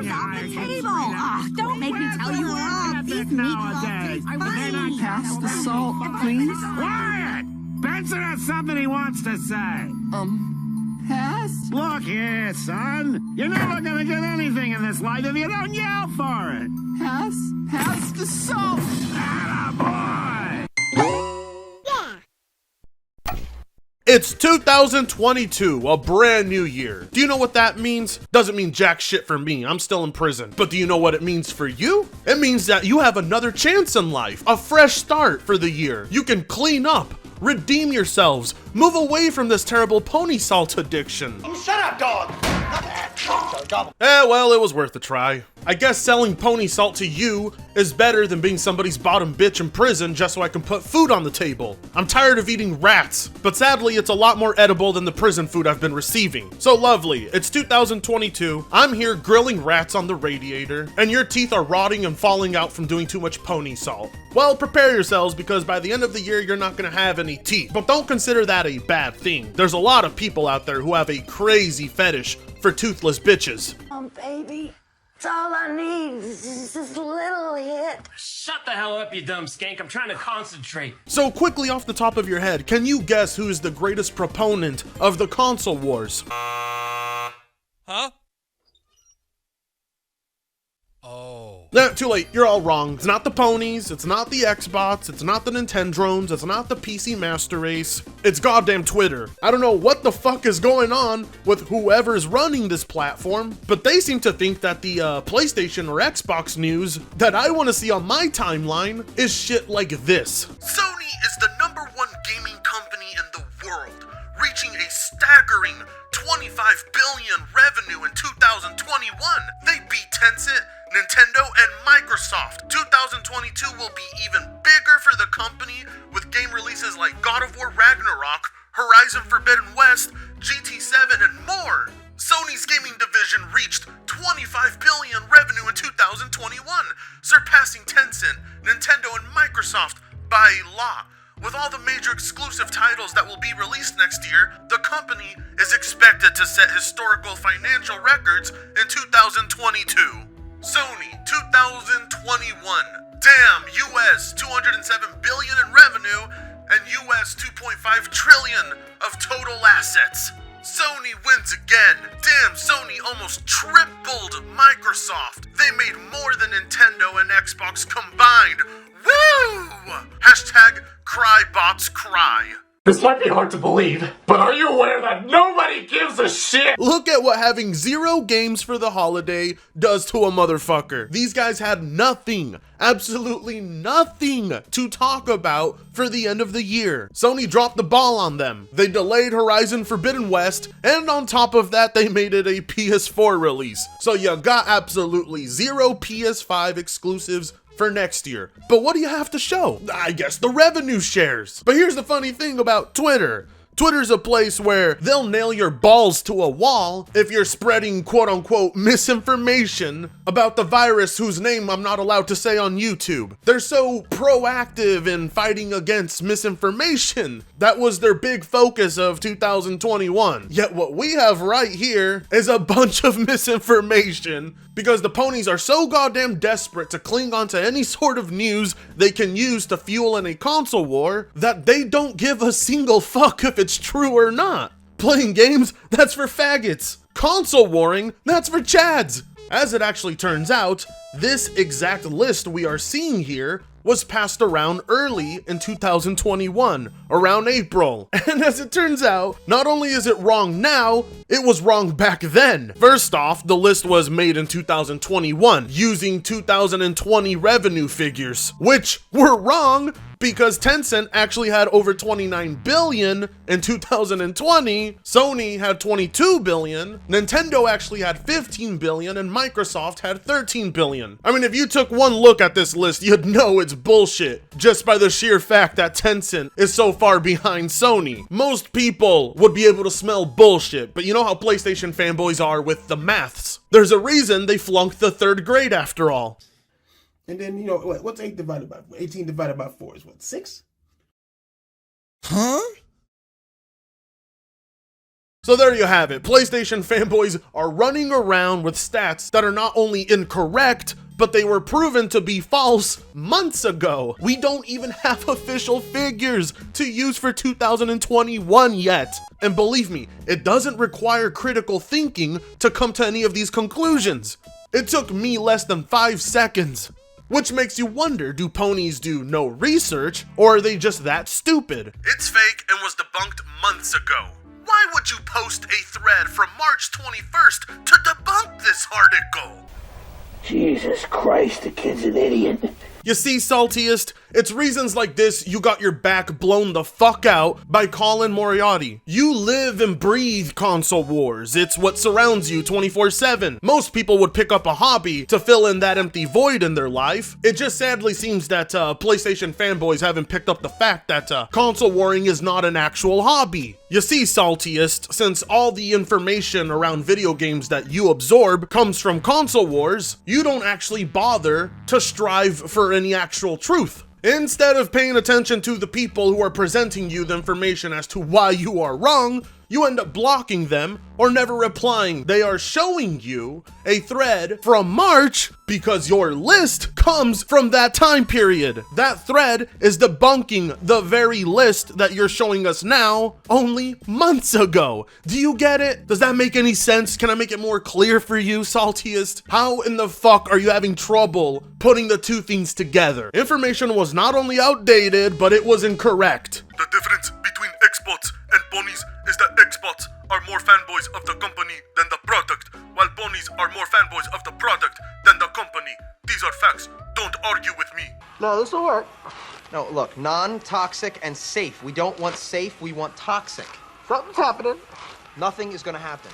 cards off the table. Ah, don't make me tell you all. These meatballs are fine. Pass the salt, please. Quiet! Benson has something he wants to say. Pass? Look here, son. You're never gonna get anything in this life if you don't yell for it. Pass the salt. Attaboy! It's 2022, a brand new year. Do you know what that means? Doesn't mean jack shit for me, I'm still in prison. But do you know what it means for you? It means that you have another chance in life, a fresh start for the year. You can clean up, redeem yourselves, move away from this terrible pony salt addiction. Shut up, dog! Well, it was worth a try. I guess selling pony salt to you is better than being somebody's bottom bitch in prison just so I can put food on the table. I'm tired of eating rats, but sadly it's a lot more edible than the prison food I've been receiving. So lovely, it's 2022, I'm here grilling rats on the radiator, and your teeth are rotting and falling out from doing too much pony salt. Well, prepare yourselves because by the end of the year you're not gonna have any teeth. But don't consider that a bad thing. There's a lot of people out there who have a crazy fetish for toothless bitches. Baby, it's all I need is just this little hit. Shut the hell up, you dumb skank. I'm trying to concentrate. So quickly off the top of your head, can you guess who is the greatest proponent of the console wars? Huh? Oh. Nah, too late, you're all wrong. It's not the ponies, it's not the Xbox, it's not the Nintendrones, it's not the PC Master Race, it's goddamn Twitter. I don't know what the fuck is going on with whoever's running this platform, but they seem to think that the PlayStation or Xbox news that I want to see on my timeline is shit like this. Sony is the #1 gaming company in the world, reaching a staggering 25 billion revenue in 2021. They beat Tencent, Nintendo, and Microsoft. 2022 will be even bigger for the company with game releases like God of War Ragnarok, Horizon Forbidden West, GT7, and more. Sony's gaming division reached 25 billion revenue in 2021, surpassing Tencent, Nintendo, and Microsoft by a lot. With all the major exclusive titles that will be released next year, the company is expected to set historical financial records in 2022. Sony 2021. Damn, US 207 billion in revenue and US 2.5 trillion of total assets. Sony wins again. Damn, Sony almost tripled Microsoft. They made more than Nintendo and Xbox combined. Woo! Hashtag CryBots cry. This might be hard to believe, but are you aware that nobody gives a shit? Look at what having 0 games for the holiday does to a motherfucker. These guys had nothing, absolutely nothing to talk about for the end of the year. Sony dropped the ball on them. They delayed Horizon Forbidden West, and on top of that, they made it a PS4 release. So you got absolutely 0 PS5 exclusives for next year. But what do you have to show? I guess the revenue shares. But here's the funny thing about Twitter. Twitter's a place where they'll nail your balls to a wall if you're spreading quote-unquote misinformation about the virus whose name I'm not allowed to say on YouTube. They're so proactive in fighting against misinformation. That was their big focus of 2021. Yet what we have right here is a bunch of misinformation because the ponies are so goddamn desperate to cling onto any sort of news they can use to fuel in a console war that they don't give a single fuck if it's true or not. Playing games, that's for faggots. Console warring, that's for chads. As it actually turns out, this exact list we are seeing here was passed around early in 2021, around April. And as it turns out, not only is it wrong now, it was wrong back then. First off, the list was made in 2021, using 2020 revenue figures, which were wrong because Tencent actually had over 29 billion in 2020, Sony had 22 billion, Nintendo actually had 15 billion, and Microsoft had 13 billion. I mean, if you took one look at this list, you'd know it's bullshit, just by the sheer fact that Tencent is so far behind Sony. Most people would be able to smell bullshit, but you know how PlayStation fanboys are with the maths. There's a reason they flunked the 3rd grade after all. And then, you know, what's 8 divided by 18 divided by 4 is what, 6? Huh? So there you have it. PlayStation fanboys are running around with stats that are not only incorrect, but they were proven to be false months ago. We don't even have official figures to use for 2021 yet. And believe me, it doesn't require critical thinking to come to any of these conclusions. It took me less than 5 seconds. Which makes you wonder, do ponies do no research, or are they just that stupid? It's fake and was debunked months ago. Why would you post a thread from March 21st to debunk this article? Jesus Christ, the kid's an idiot. You see, Saltiest, it's reasons like this you got your back blown the fuck out by Colin Moriarty. You live and breathe console wars. It's what surrounds you 24/7. Most people would pick up a hobby to fill in that empty void in their life. It just sadly seems that PlayStation fanboys haven't picked up the fact that console warring is not an actual hobby. You see, Saltiest, since all the information around video games that you absorb comes from console wars, you don't actually bother to strive for any actual truth. Instead of paying attention to the people who are presenting you the information as to why you are wrong, you end up blocking them or never replying. They are showing you a thread from March because your list comes from that time period. That thread is debunking the very list that you're showing us now only months ago. Do you get it? Does that make any sense? Can I make it more clear for you, Saltiest? How in the fuck are you having trouble putting the two things together? Information was not only outdated, but it was incorrect. The difference between Xbox and ponies is that Xbox are more fanboys of the company than the product, while ponies are more fanboys of the product than the company. These are facts. Don't argue with me. No, this will work. No, look, non-toxic and safe. We don't want safe, we want toxic. Something's happening. Nothing is gonna happen.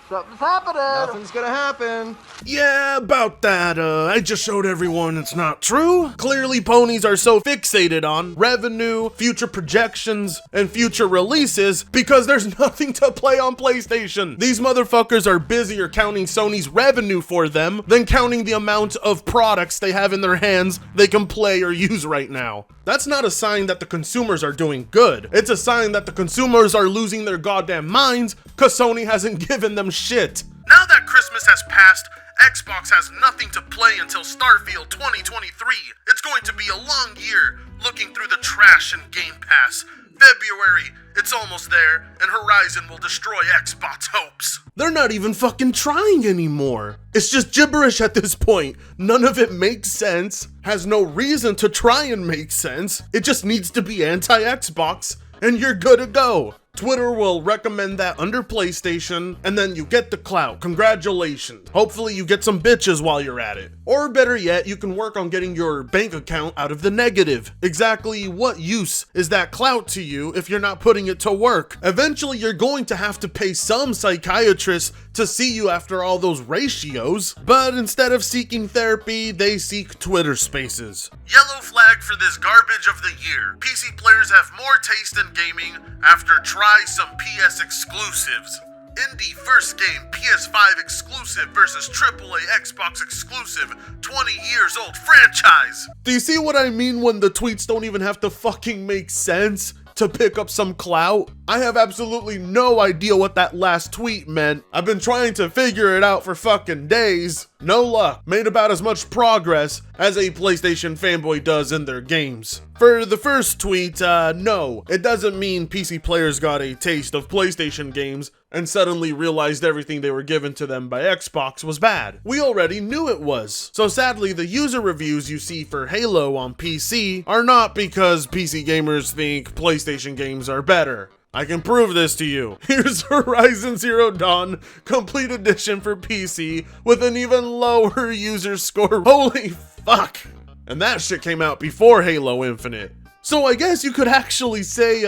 Something's happening. Nothing's gonna happen. Yeah, about that, I just showed everyone it's not true. Clearly ponies are so fixated on revenue, future projections, and future releases because there's nothing to play on PlayStation. These motherfuckers are busier counting Sony's revenue for them than counting the amount of products they have in their hands they can play or use right now. That's not a sign that the consumers are doing good. It's a sign that the consumers are losing their goddamn minds because Sony hasn't given them shit. Now that Christmas has passed, Xbox has nothing to play until Starfield 2023. It's going to be a long year looking through the trash in Gamepass. February, it's almost there, and Horizon will destroy Xbox hopes. They're not even fucking trying anymore. It's just gibberish at this point. None of it makes sense, has no reason to try and make sense. It just needs to be anti-Xbox, and you're good to go. Twitter will recommend that under PlayStation, and then you get the clout. Congratulations. Hopefully you get some bitches while you're at it. Or better yet, you can work on getting your bank account out of the negative. Exactly what use is that clout to you if you're not putting it to work? Eventually you're going to have to pay some psychiatrist to see you after all those ratios, but instead of seeking therapy, they seek Twitter spaces. Yellow flag for this garbage of the year. PC players have more taste in gaming after try some PS exclusives. Indie first game Ps5 exclusive versus AAA Xbox exclusive 20 years old franchise. Do you see what I mean when the tweets don't even have to fucking make sense to pick up some clout? I have absolutely no idea what that last tweet meant. I've been trying to figure it out for fucking days. No luck. Made about as much progress as a PlayStation fanboy does in their games. For the first tweet, no, it doesn't mean PC players got a taste of PlayStation games and suddenly realized everything they were given to them by Xbox was bad. We already knew it was. So sadly, the user reviews you see for Halo on PC are not because PC gamers think PlayStation games are better. I can prove this to you. Here's Horizon Zero Dawn Complete Edition for PC with an even lower user score. Holy fuck. And that shit came out before Halo Infinite. So I guess you could actually say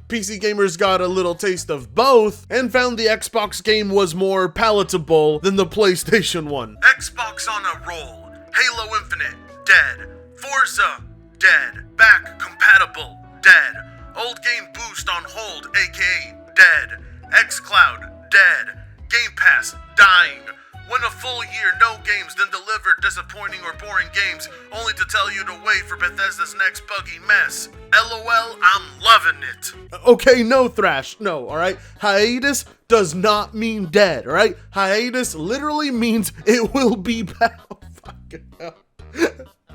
PC gamers got a little taste of both and found the Xbox game was more palatable than the PlayStation one. Xbox on a roll. Halo Infinite, dead. Forza, dead. Back compatible, dead. Old game boost on hold, aka dead. xCloud, dead. Game Pass, dying. Went a full year, no games, then delivered disappointing or boring games, only to tell you to wait for Bethesda's next buggy mess. LOL, I'm loving it. Okay, no Thrash, no, alright? Hiatus, does not mean dead, right? Hiatus literally means it will be back. Oh, fucking hell.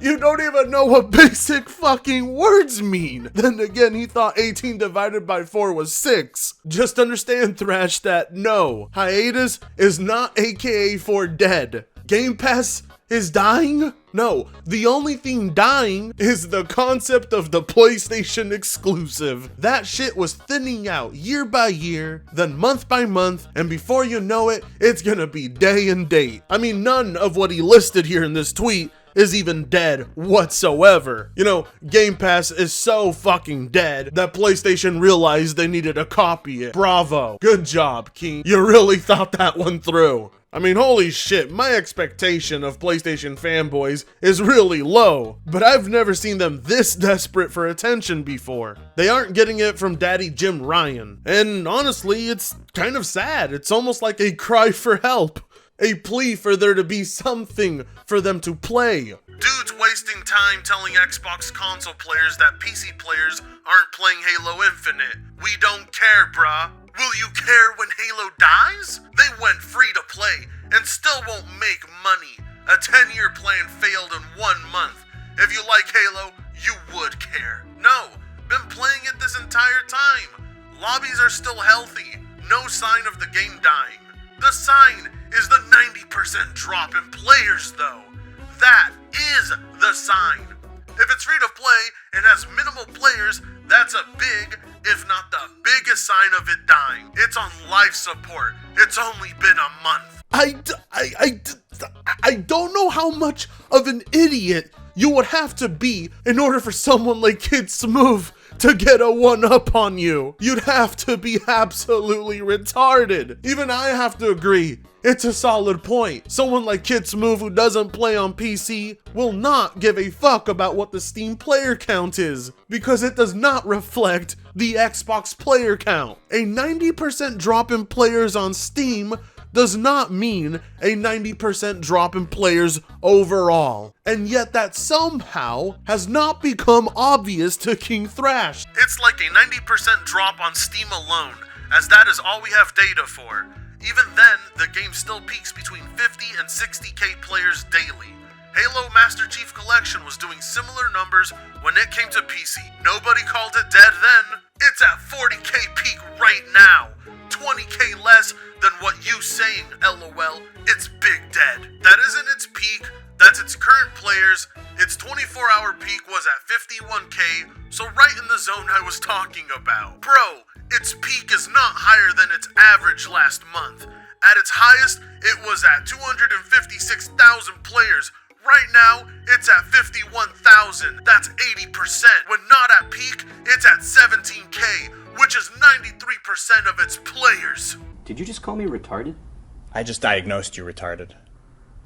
You don't even know what basic fucking words mean. Then again, he thought 18 divided by 4 was 6. Just understand, Thrash, that no, hiatus is not AKA for dead. Game Pass is dying? No, the only thing dying is the concept of the PlayStation exclusive. That shit was thinning out year by year, then month by month, and before you know it, it's gonna be day and date. I mean, none of what he listed here in this tweet is even dead whatsoever. You know, Game Pass is so fucking dead that PlayStation realized they needed to copy it. Bravo. Good job, King. You really thought that one through. I mean, holy shit, my expectation of PlayStation fanboys is really low, but I've never seen them this desperate for attention before. They aren't getting it from Daddy Jim Ryan, and honestly, it's kind of sad. It's almost like a cry for help. A plea for there to be something for them to play. Dude's wasting time telling Xbox console players that PC players aren't playing Halo Infinite. We don't care, brah. Will you care when Halo dies? They went free to play and still won't make money. A 10-year plan failed in 1 month. If you like Halo, you would care. No, been playing it this entire time. Lobbies are still healthy. No sign of the game dying. The sign is the 90% drop in players, though. That is the sign. If it's free to play and has minimal players, that's a big, if not the biggest sign of it dying. It's on life support. It's only been a month. I don't know how much of an idiot you would have to be in order for someone like Kid Smooth to get a one-up on you. You'd have to be absolutely retarded. Even I have to agree, it's a solid point. Someone like Kid Smooth who doesn't play on PC will not give a fuck about what the Steam player count is, because it does not reflect the Xbox player count. A 90% drop in players on Steam does not mean a 90% drop in players overall. And yet that somehow has not become obvious to King Thrash. It's like a 90% drop on Steam alone, as that is all we have data for. Even then, the game still peaks between 50 and 60k players daily. Halo Master Chief Collection was doing similar numbers when it came to PC. Nobody called it dead then. It's at 40k peak right now. 20k less than what you saying, LOL. It's big dead. That isn't its peak, that's its current players. Its 24-hour peak was at 51k, so right in the zone I was talking about. Bro, its peak is not higher than its average last month. At its highest, it was at 256,000 players. Right now, it's at 51,000. That's 80%. When not at peak, it's at 17k, which is 93% of its players. Did you just call me retarded? I just diagnosed you retarded.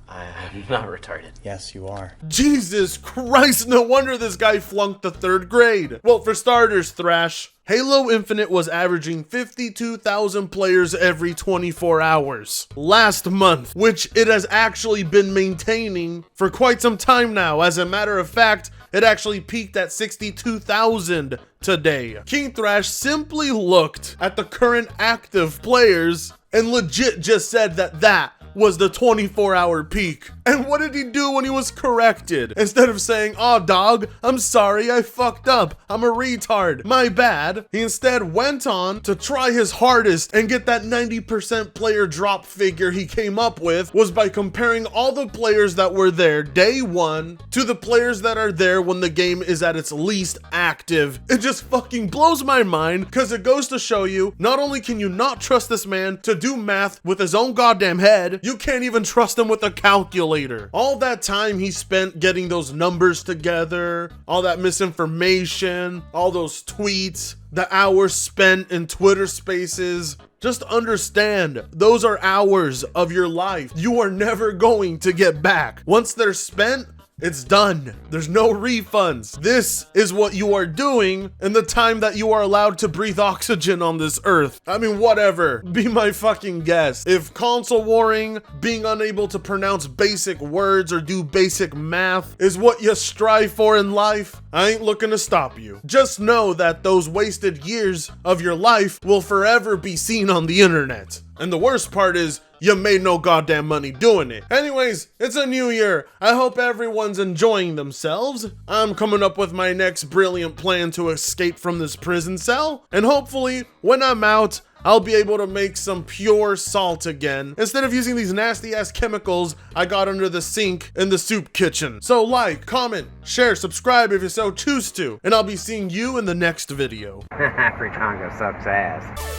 I'm not retarded. Yes, you are. Jesus Christ, no wonder this guy flunked the 3rd grade. Well, for starters, Thrash, Halo Infinite was averaging 52,000 players every 24 hours last month, which it has actually been maintaining for quite some time now. As a matter of fact, it actually peaked at 62,000 today. King Thrash simply looked at the current active players and legit just said that that was the 24-hour peak. And what did he do when he was corrected? Instead of saying, "Aw, dog, I'm sorry, I fucked up. I'm a retard. My bad," he instead went on to try his hardest and get that 90% player drop figure he came up with was by comparing all the players that were there day one to the players that are there when the game is at its least active. It just fucking blows my mind, because it goes to show you, not only can you not trust this man to do math with his own goddamn head, you can't even trust him with a calculator. All that time he spent getting those numbers together, all that misinformation, all those tweets, the hours spent in Twitter spaces. Just understand, those are hours of your life you are never going to get back. Once they're spent, It's done. There's no refunds. This is what you are doing in the time that you are allowed to breathe oxygen on this earth. I mean, whatever. Be my fucking guest. If console warring, being unable to pronounce basic words or do basic math is what you strive for in life, I ain't looking to stop you. Just know that those wasted years of your life will forever be seen on the internet. And the worst part is, you made no goddamn money doing it. Anyways, it's a new year. I hope everyone's enjoying themselves. I'm coming up with my next brilliant plan to escape from this prison cell. And hopefully, when I'm out, I'll be able to make some pure salt again, instead of using these nasty ass chemicals I got under the sink in the soup kitchen. So like, comment, share, subscribe if you so choose to, and I'll be seeing you in the next video. Free Congo sucks ass.